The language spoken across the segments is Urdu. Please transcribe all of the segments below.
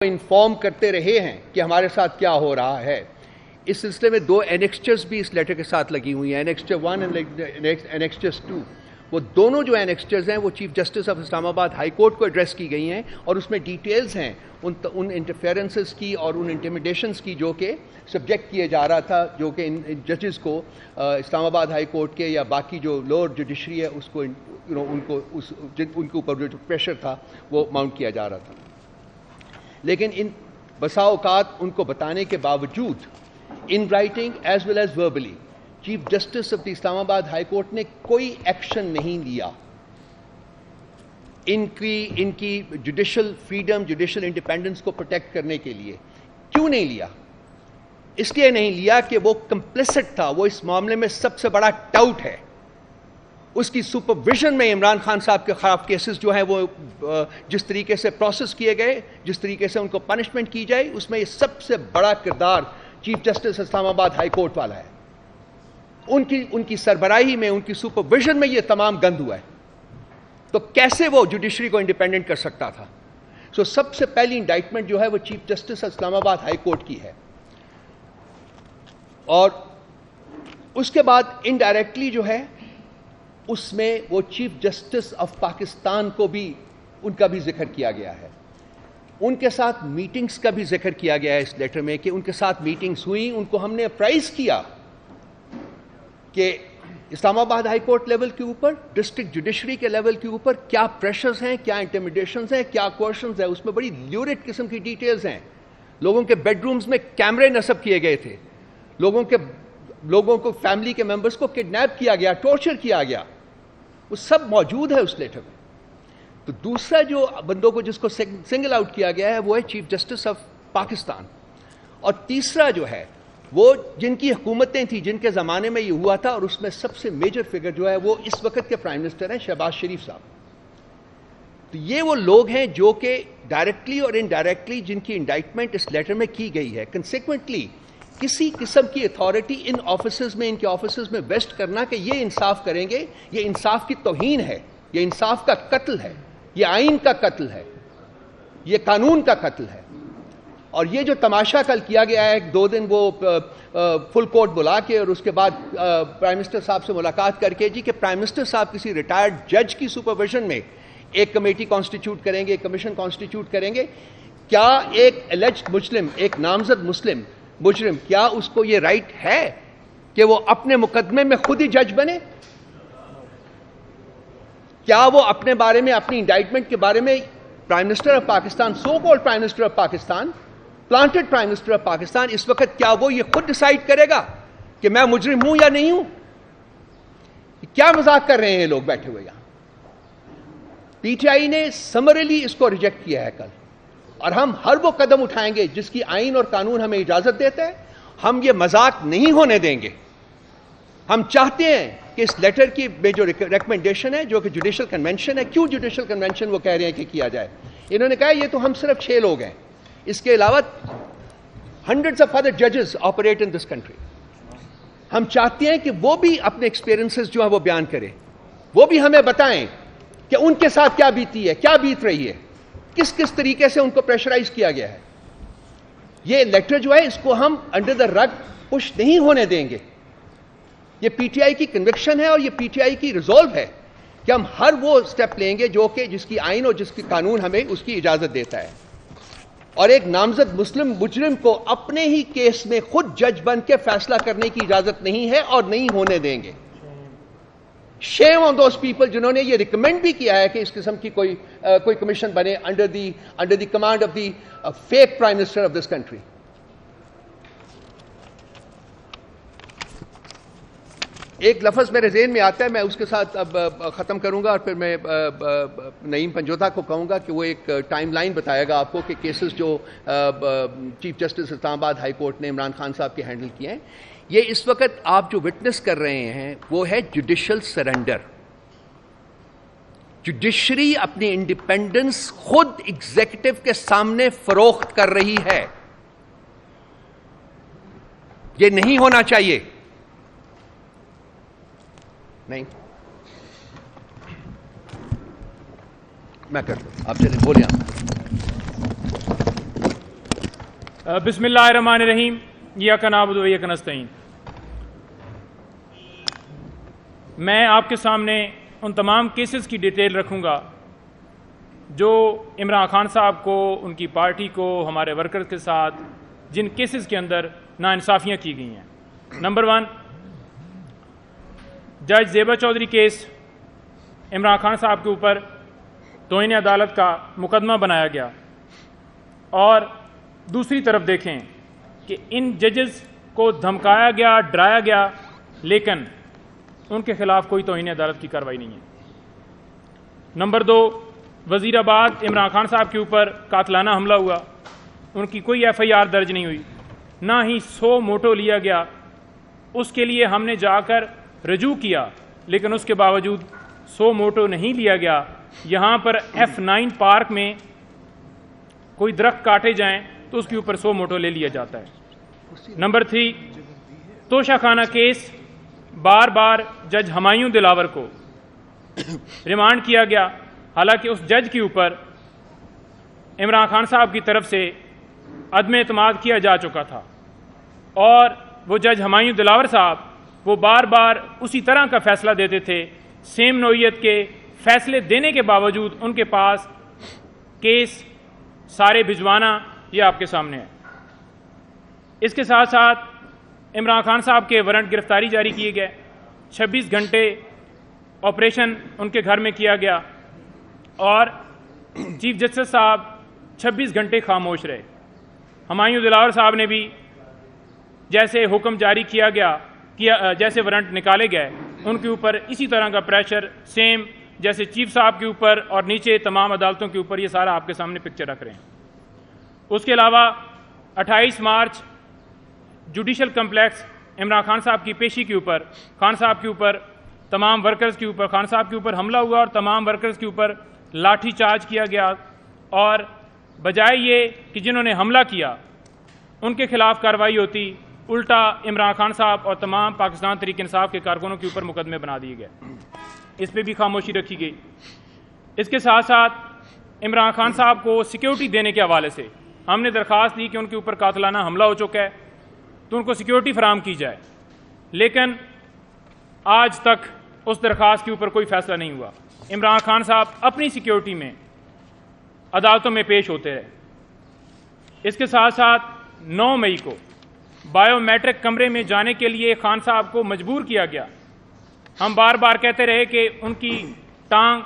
انفارم کرتے رہے ہیں کہ ہمارے ساتھ کیا ہو رہا ہے. اس سلسلے میں 2 اینیکسچرز بھی اس لیٹر کے ساتھ لگی ہوئی ہیں, اینیکسچر 1 اور اینیکسچر 2. وہ دونوں جو اینیکسچرز ہیں وہ چیف جسٹس آف اسلام آباد ہائی کورٹ کو ایڈریس کی گئی ہیں, اور اس میں ڈیٹیلز ہیں ان انٹرفیئرنسز کی اور ان انٹیمیڈیشنز کی جو کہ سبجیکٹ کیے جا رہا تھا, جو کہ ان ججز کو اسلام آباد ہائی کورٹ کے یا باقی جو لوور جوڈیشری ہے اس کو ان کے اوپر جو پریشر تھا وہ ماؤنٹ کیا جا رہا تھا. لیکن ان بسا اوقات ان کو بتانے کے باوجود in writing as well as verbally chief justice of the Islamabad high court نے کوئی ایکشن نہیں لیا ان کی جوڈیشل فریڈم, جوڈیشل انڈیپینڈنس کو پروٹیکٹ کرنے کے لیے. کیوں نہیں لیا؟ اس لیے نہیں لیا کہ وہ کمپلیسٹ تھا, وہ اس معاملے میں سب سے بڑا ٹاؤٹ ہے. اس کی سپرویژن میں عمران خان صاحب کے خلاف کیسز جو ہیں وہ جس طریقے سے پروسیس کیے گئے, جس طریقے سے ان کو پنشمنٹ کی جائے, اس میں یہ سب سے بڑا کردار چیف جسٹس اسلام آباد ہائی کورٹ والا ہے. ان کی سربراہی میں, ان کی سپرویژن میں یہ تمام گند ہوا ہے. تو کیسے وہ جوڈیشری کو انڈیپینڈنٹ کر سکتا تھا؟ سب سے پہلی انڈائٹمنٹ جو ہے وہ چیف جسٹس اسلام آباد ہائی کورٹ کی ہے, اور اس کے بعد انڈائریکٹلی جو ہے اس میں وہ چیف جسٹس آف پاکستان کو بھی ان کا بھی ذکر کیا گیا ہے. ان کے ساتھ میٹنگز کا بھی ذکر کیا گیا ہے اس لیٹر میں کہ ان کے ساتھ میٹنگز ہوئیں. ان کو ہم نے اپرائز کیا کہ اسلام آباد ہائی کورٹ لیول کے اوپر, ڈسٹرکٹ جوڈیشری کے لیول کے اوپر کیا پریشرز ہیں, کیا انٹیمیڈیشنز ہیں, کیا کوششنز ہیں. اس میں بڑی لیورڈ قسم کی ڈیٹیلز ہیں. لوگوں کے بیڈ رومز میں کیمرے نصب کیے گئے تھے, لوگوں کو فیملی کے ممبرز کو کڈنیپ کیا گیا, ٹارچر کیا گیا. وہ سب موجود ہے اس لیٹر میں. تو دوسرا جو بندوں کو جس کو سنگل آؤٹ کیا گیا ہے وہ ہے چیف جسٹس آف پاکستان. اور تیسرا جو ہے وہ جن کی حکومتیں تھیں, جن کے زمانے میں یہ ہوا تھا, اور اس میں سب سے میجر فگر جو ہے وہ اس وقت کے پرائم منسٹر ہیں شہباز شریف صاحب. تو یہ وہ لوگ ہیں جو کہ ڈائریکٹلی اور انڈائریکٹلی جن کی انڈائٹمنٹ اس لیٹر میں کی گئی ہے. کنسیکوینٹلی کسی قسم کی اتھارٹی ان آفیسز میں, ان کے آفیسز میں ویسٹ کرنا کہ یہ انصاف کریں گے, یہ انصاف کی توہین ہے, یہ انصاف کا قتل ہے, یہ آئین کا قتل ہے, یہ قانون کا قتل ہے. اور یہ جو تماشا کل کیا گیا ہے, 2 دن وہ فل کورٹ بلا کے اور اس کے بعد پرائم منسٹر صاحب سے ملاقات کر کے جی کہ پرائم منسٹر صاحب کسی ریٹائرڈ جج کی سپرویژن میں ایک کمیٹی کانسٹیٹیوٹ کریں گے, ایک کمیشن کانسٹیٹیوٹ کریں گے. کیا ایک الجڈ مسلم, ایک نامزد مسلم مجرم, کیا اس کو یہ رائٹ ہے کہ وہ اپنے مقدمے میں خود ہی جج بنے؟ کیا وہ اپنے بارے میں, اپنی انڈائٹمنٹ کے بارے میں prime minister of Pakistan, so called prime minister of Pakistan, planted prime minister of Pakistan, اس وقت کیا وہ یہ خود ڈیسائیڈ کرے گا کہ میں مجرم ہوں یا نہیں ہوں؟ کیا مذاق کر رہے ہیں لوگ بیٹھے ہوئے یہاں؟ پی ٹی آئی نے سمرلی اس کو ریجیکٹ کیا ہے کل, اور ہم ہر وہ قدم اٹھائیں گے جس کی آئین اور قانون ہمیں اجازت دیتا ہے. ہم یہ مذاق نہیں ہونے دیں گے. ہم چاہتے ہیں کہ اس لیٹر کی میں جو ریکمنڈیشن ہے, جو کہ جوڈیشل کنونشن ہے, کیوں جوڈیشل کنونشن وہ کہہ رہے ہیں کہ کیا جائے, انہوں نے کہا یہ تو ہم صرف 6 لوگ ہیں, اس کے علاوہ ہنڈریڈز آف ادر ججز آپریٹ ان دس کنٹری. ہم چاہتے ہیں کہ وہ بھی اپنے ایکسپیرینسز جو ہیں وہ بیان کریں, وہ بھی ہمیں بتائیں کہ ان کے ساتھ کیا بیتی ہے, کیا بیت رہی ہے, کس طریقے سے ان کو پریشرائز کیا گیا ہے. یہ لیٹر جو ہے اس کو ہم انڈر دا رگ پش نہیں ہونے دیں گے. یہ پی ٹی آئی کی کنوکشن ہے اور یہ پی ٹی آئی کی ریزولو ہے کہ ہم ہر وہ سٹیپ لیں گے جو کہ جس کی آئین اور جس کی قانون ہمیں اس کی اجازت دیتا ہے. اور ایک نامزد مسلم مجرم کو اپنے ہی کیس میں خود جج بن کے فیصلہ کرنے کی اجازت نہیں ہے اور نہیں ہونے دیں گے. شیم آن دوز پیپل جنہوں نے یہ ریکمینڈ بھی کیا ہے کہ اس قسم کی کوئی کمیشن بنے under the command of the fake prime minister of this country. ایک لفظ میرے ذہن میں آتا ہے, میں اس کے ساتھ اب ختم کروں گا, اور پھر میں نعیم پنجوتا کو کہوں گا کہ وہ ایک ٹائم لائن بتائے گا آپ کو کہ کیسز جو چیف جسٹس اسلام آباد ہائی کورٹ نے عمران خان صاحب کے ہینڈل کیے ہیں. یہ اس وقت آپ جو وٹنس کر رہے ہیں وہ ہے جوڈیشل سرنڈر. جوڈیشری اپنی انڈیپینڈنس خود ایگزیکٹو کے سامنے فروخت کر رہی ہے. یہ نہیں ہونا چاہیے. نہیں, میں کرتا ہوں, آپ چلیں بولیں آپ. بسم اللہ الرحمن الرحیم، ایاک نعبد و ایاک نستعین۔ میں آپ کے سامنے ان تمام کیسز کی ڈیٹیل رکھوں گا جو عمران خان صاحب کو، ان کی پارٹی کو، ہمارے ورکرز کے ساتھ جن کیسز کے اندر ناانصافیاں کی گئی ہیں۔ نمبر 1، جج زیبا چودھری کیس، عمران خان صاحب کے اوپر توہین عدالت کا مقدمہ بنایا گیا، اور دوسری طرف دیکھیں کہ ان ججز کو دھمکایا گیا، ڈرایا گیا، لیکن ان کے خلاف کوئی توہین عدالت کی کارروائی نہیں ہے۔ نمبر 2، وزیر آباد عمران خان صاحب کے اوپر قاتلانہ حملہ ہوا، ان کی کوئی FIR درج نہیں ہوئی، نہ ہی 100 موٹو لیا گیا۔ اس کے لیے ہم نے جا کر رجوع کیا، لیکن اس کے باوجود 100 موٹو نہیں لیا گیا۔ یہاں پر F9 پارک میں کوئی درخت کاٹے جائیں تو اس کے اوپر 100 موٹو لے لیا جاتا ہے۔ نمبر 3، توشہ خانہ کیس، بار بار جج ہمایوں دلاور کو ریمانڈ کیا گیا، حالانکہ اس جج کے اوپر عمران خان صاحب کی طرف سے عدم اعتماد کیا جا چکا تھا، اور وہ جج ہمایوں دلاور صاحب وہ بار بار اسی طرح کا فیصلہ دیتے تھے۔ سیم نوعیت کے فیصلے دینے کے باوجود ان کے پاس کیس سارے بھجوانا یہ آپ کے سامنے ہے۔ اس کے ساتھ ساتھ عمران خان صاحب کے وارنٹ گرفتاری جاری کیے گئے، 26 گھنٹے آپریشن ان کے گھر میں کیا گیا، اور چیف جسٹس صاحب 26 گھنٹے خاموش رہے۔ ہمایوں دلاور صاحب نے بھی جیسے حکم جاری کیا گیا، جیسے وارنٹ نکالے گئے، ان کے اوپر اسی طرح کا پریشر سیم جیسے چیف صاحب کے اوپر اور نیچے تمام عدالتوں کے اوپر، یہ سارا آپ کے سامنے پکچر رکھ رہے ہیں۔ اس کے علاوہ 28 مارچ جوڈیشل کمپلیکس عمران خان صاحب کی پیشی کے اوپر، خان صاحب کے اوپر، تمام ورکرز کے اوپر، خان صاحب کے اوپر حملہ ہوا، اور تمام ورکرز کے اوپر لاٹھی چارج کیا گیا، اور بجائے یہ کہ جنہوں نے حملہ کیا ان کے خلاف کارروائی ہوتی، الٹا عمران خان صاحب اور تمام پاکستان تحریک انصاف کے کارکنوں کے اوپر مقدمے بنا دیے گئے۔ اس پہ بھی خاموشی رکھی گئی۔ اس کے ساتھ ساتھ عمران خان صاحب کو سیکیورٹی دینے کے حوالے سے ہم نے درخواست دی کہ ان کے اوپر قاتلانہ حملہ ہو چکا ہے تو ان کو سیکیورٹی فراہم کی جائے، لیکن آج تک اس درخواست کے اوپر کوئی فیصلہ نہیں ہوا۔ عمران خان صاحب اپنی سیکیورٹی میں عدالتوں میں پیش ہوتے رہے۔ اس کے ساتھ ساتھ 9 مئی کو بایو میٹرک کمرے میں جانے کے لیے خان صاحب کو مجبور کیا گیا۔ ہم بار بار کہتے رہے کہ ان کی ٹانگ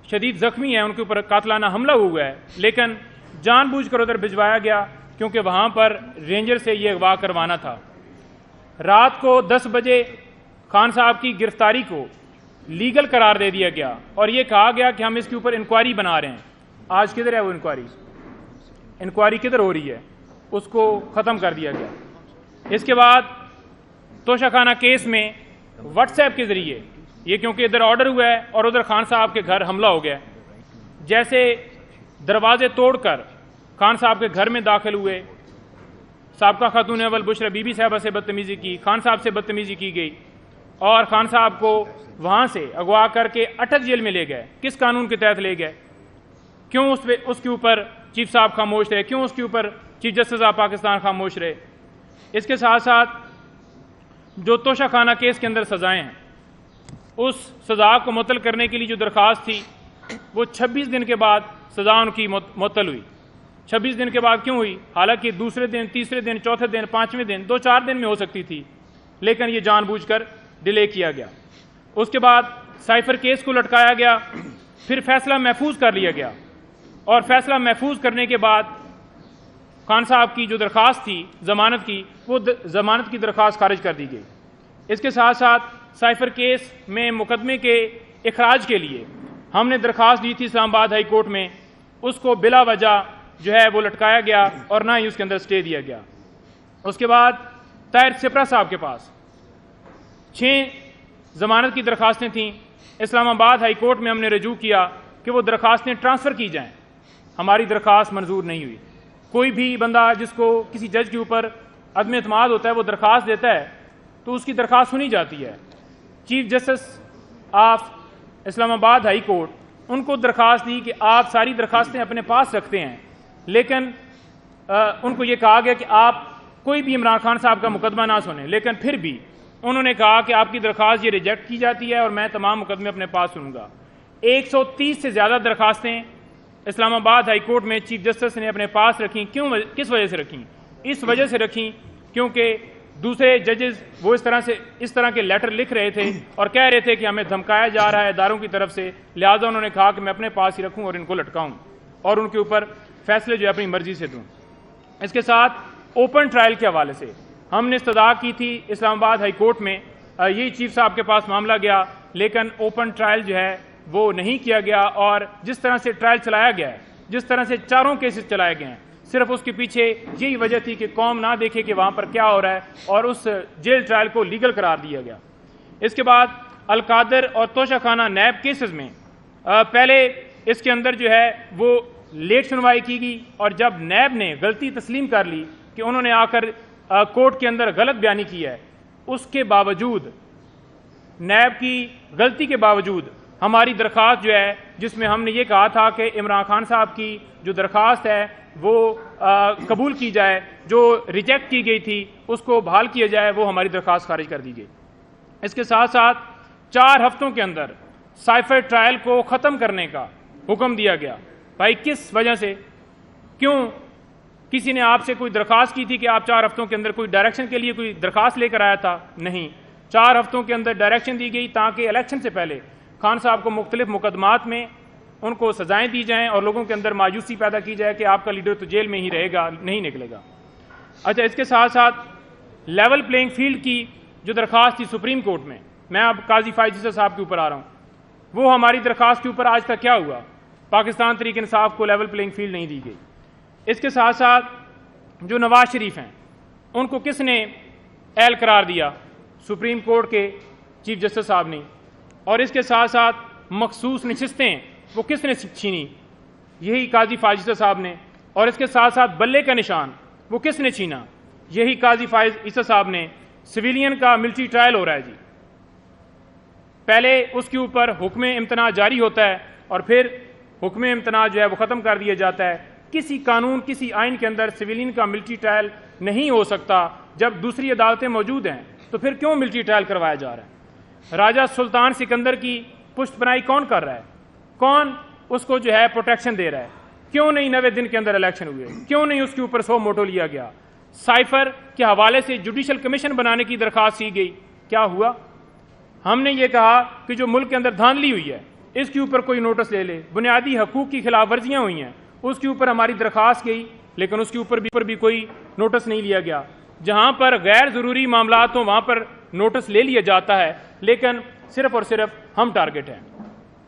شدید زخمی ہے، ان کے اوپر قاتلانہ حملہ ہوا ہے، لیکن جان بوجھ کر ادھر بھجوایا گیا کیونکہ وہاں پر رینجر سے یہ اغوا کروانا تھا۔ رات کو 10 بجے خان صاحب کی گرفتاری کو لیگل قرار دے دیا گیا، اور یہ کہا گیا کہ ہم اس کے اوپر انکوائری بنا رہے ہیں۔ آج کدھر ہے وہ انکوائری کدھر ہو رہی ہے؟ اس کو ختم کر دیا گیا۔ اس کے بعد توشہ خانہ کیس میں واٹس ایپ کے ذریعے یہ، کیونکہ ادھر آرڈر ہوا ہے اور ادھر خان صاحب کے گھر حملہ ہو گیا، جیسے دروازے توڑ کر خان صاحب کے گھر میں داخل ہوئے، سابقہ خاتون اول بشرا بی بی صاحبہ سے بدتمیزی کی، خان صاحب سے بدتمیزی کی گئی، اور خان صاحب کو وہاں سے اغوا کر کے اٹک جیل میں لے گئے۔ کس قانون کے تحت لے گئے؟ کیوں اس کے اوپر چیف صاحب خاموش رہے؟ کیوں اس کے اوپر چیف جسٹس آف پاکستان خاموش رہے؟ اس کے ساتھ ساتھ جو توشہ خانہ کیس کے اندر سزائیں ہیں، اس سزا کو معطل کرنے کے لیے جو درخواست تھی وہ 26 دن کے بعد سزا ان کی معطل ہوئی۔ 26 دن کے بعد کیوں ہوئی؟ حالانکہ دوسرے دن، تیسرے دن، چوتھے دن، 5ویں دن، 2-4 دن میں ہو سکتی تھی، لیکن یہ جان بوجھ کر ڈیلے کیا گیا۔ اس کے بعد سائفر کیس کو لٹکایا گیا، پھر فیصلہ محفوظ کر لیا گیا، اور فیصلہ محفوظ کرنے کے بعد خان صاحب کی جو درخواست تھی ضمانت کی، وہ ضمانت کی درخواست خارج کر دی گئی۔ اس کے ساتھ ساتھ سائفر کیس میں مقدمے کے اخراج کے لیے ہم نے درخواست دی تھی اسلام آباد ہائی کورٹ میں، اس کو بلا وجہ جو ہے وہ لٹکایا گیا، اور نہ ہی اس کے اندر سٹے دیا گیا۔ اس کے بعد طاہر سپرا صاحب کے پاس 6 ضمانت کی درخواستیں تھیں۔ اسلام آباد ہائی کورٹ میں ہم نے رجوع کیا کہ وہ درخواستیں ٹرانسفر کی جائیں، ہماری درخواست منظور نہیں ہوئی۔ کوئی بھی بندہ جس کو کسی جج کے اوپر عدم اعتماد ہوتا ہے وہ درخواست دیتا ہے تو اس کی درخواست سنی جاتی ہے۔ چیف جسٹس آف اسلام آباد ہائی کورٹ ان کو درخواست دی کہ آپ ساری درخواستیں اپنے پاس رکھتے ہیں، لیکن ان کو یہ کہا گیا کہ آپ کوئی بھی عمران خان صاحب کا مقدمہ نہ سنیں، لیکن پھر بھی انہوں نے کہا کہ آپ کی درخواست یہ ریجیکٹ کی جاتی ہے اور میں تمام مقدمے اپنے پاس سنوں گا۔ 130 سے زیادہ درخواستیں اسلام آباد ہائی کورٹ میں چیف جسٹس نے اپنے پاس رکھیں۔ کس وجہ سے رکھیں؟ اس وجہ سے رکھیں کیونکہ دوسرے ججز وہ اس طرح کے لیٹر لکھ رہے تھے اور کہہ رہے تھے کہ ہمیں دھمکایا جا رہا ہے اداروں کی طرف سے، لہٰذا انہوں نے کہا کہ میں اپنے پاس ہی رکھوں اور ان کو لٹکاؤں اور ان کے اوپر فیصلے جو ہے اپنی مرضی سے دوں۔ اس کے ساتھ اوپن ٹرائل کے حوالے سے ہم نے استدعا کی تھی اسلام آباد ہائی کورٹ میں، یہی چیف صاحب کے پاس معاملہ گیا، لیکن اوپن ٹرائل جو ہے وہ نہیں کیا گیا، اور جس طرح سے ٹرائل چلایا گیا ہے، جس طرح سے چاروں کیسز چلائے گئے ہیں، صرف اس کے پیچھے یہی وجہ تھی کہ قوم نہ دیکھے کہ وہاں پر کیا ہو رہا ہے، اور اس جیل ٹرائل کو لیگل قرار دیا گیا۔ اس کے بعد القادر اور توشہ خانہ نیب کیسز میں پہلے اس کے اندر جو ہے وہ لیٹ سنوائی کی گئی، اور جب نیب نے غلطی تسلیم کر لی کہ انہوں نے آ کر کورٹ کے اندر غلط بیانی کی ہے، اس کے باوجود نیب کی غلطی کے باوجود ہماری درخواست جو ہے جس میں ہم نے یہ کہا تھا کہ عمران خان صاحب کی جو درخواست ہے وہ قبول کی جائے، جو ریجیکٹ کی گئی تھی اس کو بحال کیا جائے، وہ ہماری درخواست خارج کر دی گئی۔ اس کے ساتھ ساتھ 4 ہفتوں کے اندر سائفر ٹرائل کو ختم کرنے کا حکم دیا گیا۔ بھائی کس وجہ سے؟ کیوں؟ کسی نے آپ سے کوئی درخواست کی تھی کہ آپ 4 ہفتوں کے اندر کوئی ڈائریکشن کے لیے کوئی درخواست لے کر آیا تھا؟ نہیں، 4 ہفتوں کے اندر ڈائریکشن دی گئی تاکہ الیکشن سے پہلے خان صاحب کو مختلف مقدمات میں ان کو سزائیں دی جائیں اور لوگوں کے اندر مایوسی پیدا کی جائے کہ آپ کا لیڈر تو جیل میں ہی رہے گا، نہیں نکلے گا۔ اچھا، اس کے ساتھ ساتھ لیول پلینگ فیلڈ کی جو درخواست تھی سپریم کورٹ میں اب قاضی فائز صاحب کے اوپر آ رہا ہوں، وہ ہماری درخواست کے اوپر آج تک کیا ہوا؟ پاکستان تحریک انصاف کو لیول پلینگ فیلڈ نہیں دی گئی۔ اس کے ساتھ ساتھ جو نواز شریف ہیں ان کو کس نے اہل قرار دیا؟ سپریم کورٹ کے چیف جسٹس صاحب نے۔ اور اس کے ساتھ ساتھ مخصوص نشستیں وہ کس نے چھینی؟ یہی قاضی فائز صاحب نے۔ اور اس کے ساتھ ساتھ بلے کا نشان وہ کس نے چھینا؟ یہی قاضی فائز عیسیٰ صاحب نے۔ سویلین کا ملٹری ٹرائل ہو رہا ہے جی، پہلے اس کے اوپر حکم امتناع جاری ہوتا ہے اور پھر حکم امتناع جو ہے وہ ختم کر دیا جاتا ہے۔ کسی قانون کسی آئین کے اندر سویلین کا ملٹری ٹرائل نہیں ہو سکتا۔ جب دوسری عدالتیں موجود ہیں تو پھر کیوں ملٹری ٹرائل کروایا جا رہا ہے؟ راجہ سلطان سکندر کی پشت پناہی کون کر رہا ہے؟ کون اس کو جو ہے پروٹیکشن دے رہا ہے؟ کیوں نہیں 90 دن کے اندر الیکشن ہوئے؟ کیوں نہیں اس کے اوپر 100 موٹو لیا گیا؟ سائفر کے حوالے سے جوڈیشل کمیشن بنانے کی درخواست کی گئی، کیا ہوا؟ ہم نے یہ کہا کہ جو ملک کے اندر دھاندلی ہوئی ہے اس کے اوپر کوئی نوٹس لے لے، بنیادی حقوق کی خلاف ورزیاں ہوئی ہیں اس کے اوپر ہماری درخواست گئی، لیکن اس کے اوپر بھی کوئی نوٹس نہیں لیا گیا۔ جہاں پر غیر ضروری معاملات ہوں وہاں پر نوٹس لے لیا جاتا ہے، لیکن صرف اور صرف ہم ٹارگٹ ہیں۔